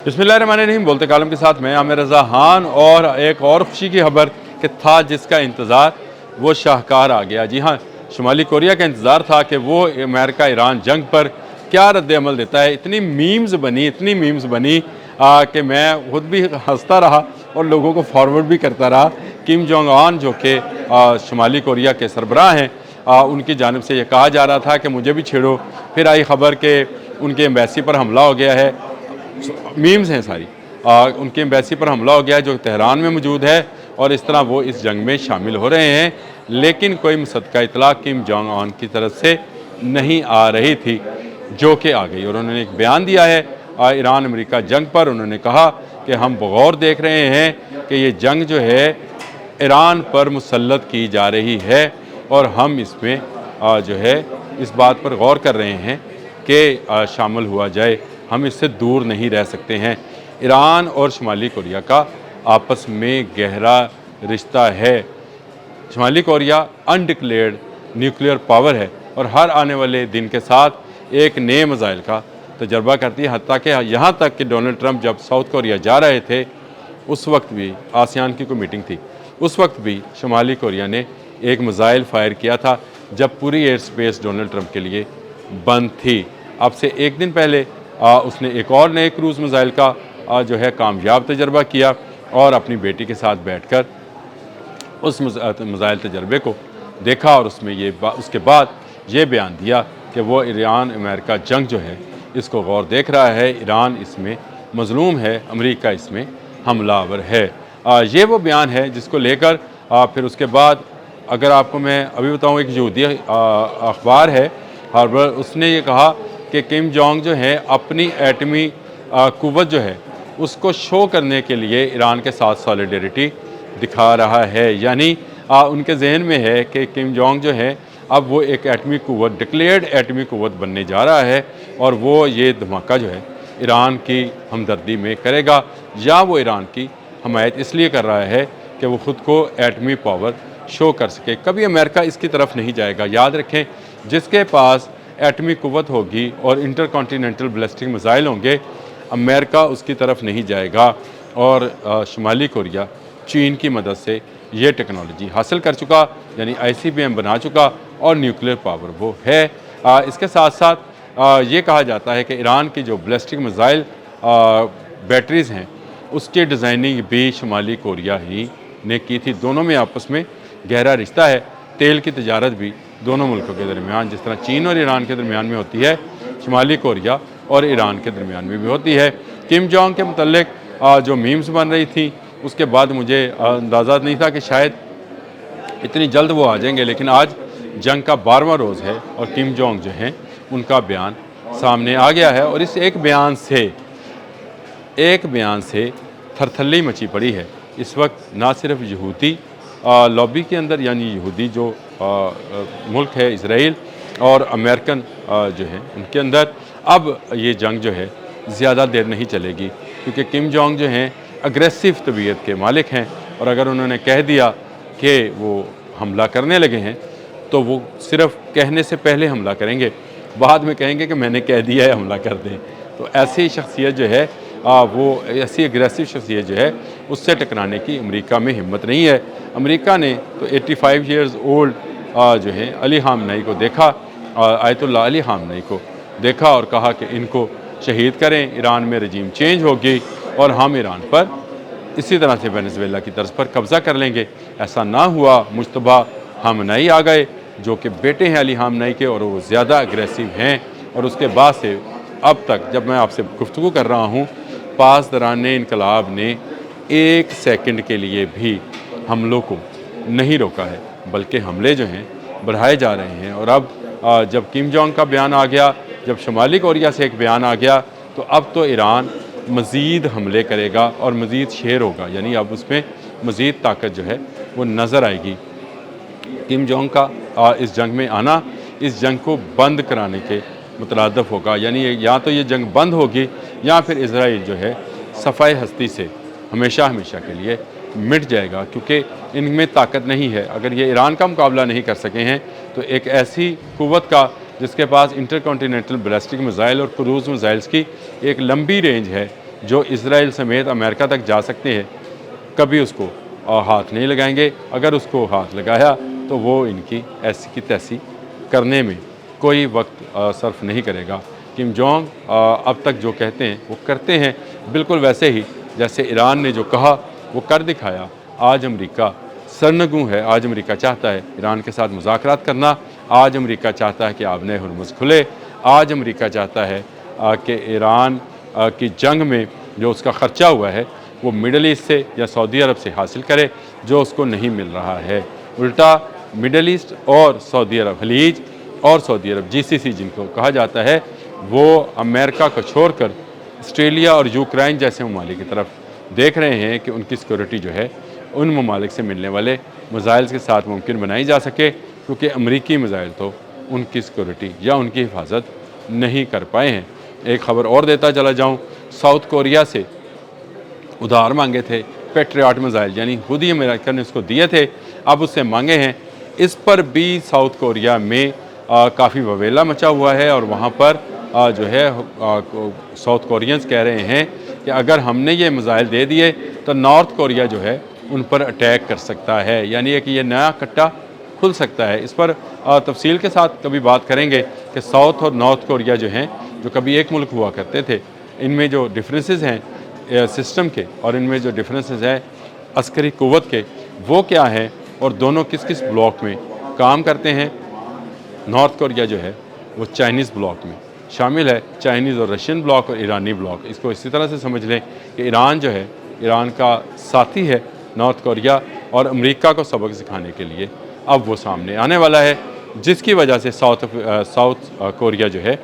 बिस्मिल्लाहिर्रहमानिर्रहीम। बोलते कालम के साथ मैं आमिर रज़ा खान और एक और खुशी की खबर कि था जिसका इंतज़ार वो शाहकार आ गया। जी हाँ, शुमाली कोरिया का इंतज़ार था कि वो अमेरिका ईरान जंग पर क्या रद्द अमल देता है। इतनी मीम्स बनी कि मैं खुद भी हंसता रहा और लोगों को फॉरवर्ड भी करता रहा। किम जोंग उन जो कि शुमाली कोरिया के सरबराह हैं, उनकी जानिब से ये कहा जा रहा था कि मुझे भी छेड़ो। फिर आई खबर कि उनके एम्बेसी पर हमला हो गया है। मीम्स हैं सारी। उनकी एम्बेसी पर हमला हो गया है जो तेहरान में मौजूद है और इस तरह वो इस जंग में शामिल हो रहे हैं, लेकिन कोई मुसद्दक़ा इत्तला किम जोंग उन की तरफ से नहीं आ रही थी, जो कि आ गई। और उन्होंने एक बयान दिया है ईरान अमेरिका जंग पर। उन्होंने कहा कि हम बगौर देख रहे हैं कि ये जंग जो है ईरान पर मुसल्लत की जा रही है और हम इसमें जो है इस बात पर गौर कर रहे हैं कि शामिल हुआ जाए। हम इससे दूर नहीं रह सकते हैं। ईरान और शुमाली कोरिया का आपस में गहरा रिश्ता है। शुमाली कोरिया अनडिक्लेयर्ड न्यूक्लियर पावर है और हर आने वाले दिन के साथ एक नए मिसाइल का तजर्बा करती है। हत्ता कि यहाँ तक कि डोनाल्ड ट्रंप जब साउथ कोरिया जा रहे थे, उस वक्त भी आसियान की कोई मीटिंग थी, उस वक्त भी शुमाली कोरिया ने एक मिसाइल फायर किया था जब पूरी एयर स्पेस डोनाल्ड ट्रंप के लिए बंद थी। अब से एक दिन पहले उसने एक और नए क्रूज़ मिसाइल का जो है कामयाब तजर्बा किया और अपनी बेटी के साथ बैठकर उस मिसाइल तजर्बे को देखा और उसमें उसके बाद ये बयान दिया कि वो ईरान अमेरिका जंग जो है इसको गौर देख रहा है। ईरान इसमें मज़लूम है, अमेरिका इसमें हमलावर है। ये वो बयान है जिसको लेकर फिर उसके बाद अगर आपको मैं अभी बताऊँ, एक यहूदी अखबार है हार्बर, उसने ये कहा कि किम जोंग जो है अपनी एटमी कुव्वत जो है उसको शो करने के लिए ईरान के साथ सॉलिडरिटी दिखा रहा है। यानी उनके जहन में है कि किम जोंग जो है अब वो एक एटमी कुव्वत, डिक्लेयर्ड एटमी कुव्वत बनने जा रहा है और वो ये धमाका जो है ईरान की हमदर्दी में करेगा, या वो ईरान की हमायत इसलिए कर रहा है कि वो ख़ुद को एटमी पावर शो कर सके। कभी अमेरिका इसकी तरफ नहीं जाएगा। याद रखें, जिसके पास एटमी कुव्वत होगी और इंटरकॉन्टिनेंटल बैलिस्टिक मिसाइल होंगे, अमेरिका उसकी तरफ नहीं जाएगा। और शुमाली कोरिया चीन की मदद से ये टेक्नोलॉजी हासिल कर चुका, यानी ICBM बना चुका और न्यूक्लियर पावर वो है। इसके साथ साथ ये कहा जाता है कि ईरान की जो बैलिस्टिक मिसाइल बैटरीज़ हैं उसकी डिज़ाइनिंग भी शुमाली कोरिया ही ने की थी। दोनों में आपस में गहरा रिश्ता है। तेल की तजारत भी दोनों मुल्कों के दरमियान, जिस तरह चीन और ईरान के दरमियान में होती है, शुमाली कोरिया और ईरान के दरमियान में भी होती है। किम जोंग के मुतल्लिक जो मीम्स बन रही थी, उसके बाद मुझे अंदाज़ा नहीं था कि शायद इतनी जल्द वो आ जाएंगे, लेकिन आज जंग का 12वां रोज़ है और किम जोंग जो हैं उनका बयान सामने आ गया है। और इस एक बयान से थरथल्ली मची पड़ी है इस वक्त, ना सिर्फ यहूदी लॉबी के अंदर, यानी यहूदी जो मुल्क है इसराइल, और अमेरिकन जो है उनके अंदर। अब ये जंग जो है ज़्यादा देर नहीं चलेगी, क्योंकि किम जोंग जो हैं अग्रेसिव तबीयत के मालिक हैं और अगर उन्होंने कह दिया कि वो हमला करने लगे हैं तो वो सिर्फ कहने से पहले हमला करेंगे, बाद में कहेंगे कि मैंने कह दिया है हमला कर दें। तो ऐसी शख्सियत जो है वो ऐसी अग्रेसिव शख्सियत जो है उससे टकराने की अमेरिका में हिम्मत नहीं है। अमेरिका ने तो 85 ईयर्स ओल्ड जो है अली ख़ामनेई को देखा, आयतुल्लाह अली ख़ामनेई को देखा और कहा कि इनको शहीद करें, ईरान में रजीम चेंज होगी और हम ईरान पर इसी तरह से वेनेज़ुएला की तर्ज पर कब्ज़ा कर लेंगे। ऐसा ना हुआ, मुश्तबा ख़ामनेई आ गए जो कि बेटे हैं अली ख़ामनेई के और वो ज़्यादा अग्रेसिव हैं। और उसके बाद से अब तक जब मैं आपसे गुफ्तगू कर रहा हूँ, पासदाराने इनकलाब ने एक सेकंड के लिए भी हमलों को नहीं रोका है, बल्कि हमले जो हैं बढ़ाए जा रहे हैं। और अब जब किम जोंग का बयान आ गया, जब शुमाली कोरिया से एक बयान आ गया, तो अब तो ईरान मज़ीद हमले करेगा और मज़ीद शेर होगा, यानी अब उसमें मज़ीद ताकत जो है वो नज़र आएगी। किम जोंग का इस जंग में आना इस जंग को बंद कराने के मुतरादफ होगा, यानी या तो ये जंग बंद होगी या फिर इसराइल जो है सफ़ाई हस्ती से हमेशा के लिए मिट जाएगा, क्योंकि इनमें ताकत नहीं है। अगर ये ईरान का मुकाबला नहीं कर सके हैं तो एक ऐसी कुव्वत का जिसके पास इंटरकॉन्टिनेंटल बैलिस्टिक मिसाइल और क्रूज़ मिसाइल्स की एक लंबी रेंज है, جو اسرائیل سمیت امریکہ تک جا سکتے ہیں کبھی اس کو ہاتھ نہیں لگائیں گے۔ اگر اس کو ہاتھ لگایا تو وہ ان کی ایسی کی تیسی کرنے میں کوئی وقت صرف نہیں کرے گا۔ کم جونگ اب تک جو کہتے ہیں وہ کرتے ہیں، بالکل ویسے ہی جیسے ایران نے جو کہا وہ کر دکھایا۔ آج امریکہ سرنگوں ہے، آج امریکہ چاہتا ہے ایران کے ساتھ مذاکرات کرنا، آج امریکہ چاہتا ہے کہ آبِ ہرمز کھلے، آج امریکہ چاہتا ہے کہ ایران کی جنگ میں جو اس کا خرچہ ہوا ہے وہ مڈل ایسٹ سے یا سعودی عرب سے حاصل کرے، جو اس کو نہیں مل رہا ہے۔ الٹا مڈل ایسٹ اور سعودی عرب، خلیج اور سعودی عرب GCC جن کو کہا جاتا ہے، وہ امریکہ کو چھوڑ کر آسٹریلیا اور یوکرائن جیسے ممالک کی طرف دیکھ رہے ہیں کہ ان کی سیکورٹی جو ہے ان ممالک سے ملنے والے میزائل کے ساتھ ممکن بنائی جا سکے، کیونکہ امریکی میزائل تو ان کی سیکورٹی یا ان کی حفاظت نہیں کر پائے ہیں۔ ایک خبر اور دیتا چلا جاؤں، ساؤتھ کوریا سے ادھار مانگے تھے پیٹریاٹ میزائل، یعنی خود ہی امریکہ نے اس کو دیے تھے، اب اس سے مانگے ہیں۔ اس پر بھی ساؤتھ کوریا میں کافی وویلا مچا ہوا ہے، اور وہاں پر جو ہے ساؤتھ کورینز کہہ رہے ہیں کہ اگر ہم نے یہ میزائل دے دیے تو نارتھ کوریا جو ہے ان پر اٹیک کر سکتا ہے، یعنی کہ یہ نیا کٹا کھل سکتا ہے۔ اس پر تفصیل کے ساتھ کبھی بات کریں گے کہ ساؤتھ اور نارتھ کوریا جو ہیں، جو کبھی ایک ملک ہوا کرتے تھے، ان میں جو ڈفرینسز ہیں سسٹم کے، اور ان میں جو ڈفرینسز ہیں عسکری قوت کے، وہ کیا ہیں، اور دونوں کس کس بلاک میں کام کرتے ہیں۔ نارتھ کوریا جو ہے وہ چائنیز بلاک میں شامل ہے، چائنیز اور رشین بلاک اور ایرانی بلاک۔ اس کو اسی طرح سے سمجھ لیں کہ ایران جو ہے، ایران کا ساتھی ہے نارتھ کوریا، اور امریکہ کو سبق سکھانے کے لیے اب وہ سامنے آنے والا ہے، جس کی وجہ سے ساؤتھ کوریا جو ہے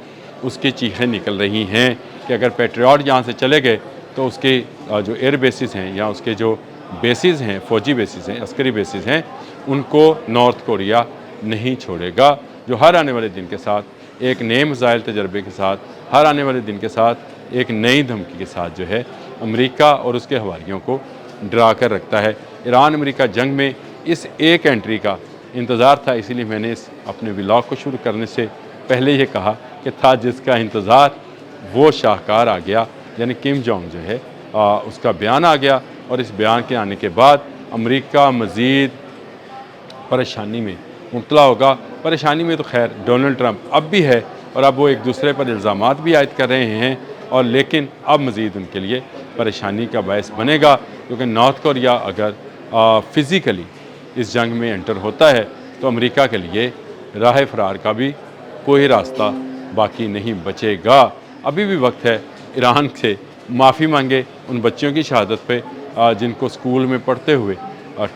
اس کی چیخیں نکل رہی ہیں کہ اگر پیٹریاٹ یہاں سے چلے گئے تو اس کے جو ایئر بیسز ہیں یا اس کے جو بیسز ہیں، فوجی بیسز ہیں، عسکری بیسز ہیں، ان کو نارتھ کوریا نہیں چھوڑے گا، جو ہر آنے والے دن کے ساتھ ایک نئے میزائل تجربے کے ساتھ، ہر آنے والے دن کے ساتھ ایک نئی دھمکی کے ساتھ جو ہے امریکہ اور اس کے حواریوں کو ڈرا کر رکھتا ہے۔ ایران امریکہ جنگ میں اس ایک انٹری کا انتظار تھا، اسی لیے میں نے اس اپنے ولاگ کو شروع کرنے سے پہلے یہ کہا کہ تھا جس کا انتظار وہ شاہکار آ گیا، یعنی کم جونگ جو ہے اس کا بیان آ گیا، اور اس بیان کے آنے کے بعد امریکہ مزید پریشانی میں مبتلا ہوگا۔ پریشانی میں تو خیر ڈونلڈ ٹرمپ اب بھی ہے، اور اب وہ ایک دوسرے پر الزامات بھی عائد کر رہے ہیں، اور لیکن اب مزید ان کے لیے پریشانی کا باعث بنے گا، کیونکہ نارتھ کوریا اگر فزیکلی اس جنگ میں انٹر ہوتا ہے تو امریکہ کے لیے راہ فرار کا بھی کوئی راستہ باقی نہیں بچے گا۔ ابھی بھی وقت ہے ایران سے معافی مانگے ان بچیوں کی شہادت پہ جن کو اسکول میں پڑھتے ہوئے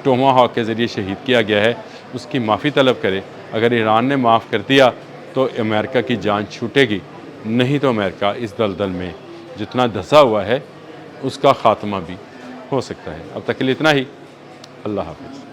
ٹوما ہاک کے ذریعے شہید کیا گیا ہے، اس کی معافی طلب کرے۔ اگر ایران نے معاف کر دیا تو امریکہ کی جان چھوٹے گی، نہیں تو امریکہ اس دلدل میں جتنا دھسا ہوا ہے اس کا خاتمہ بھی ہو سکتا ہے۔ اب تک کے لیے اتنا ہی، اللہ حافظ۔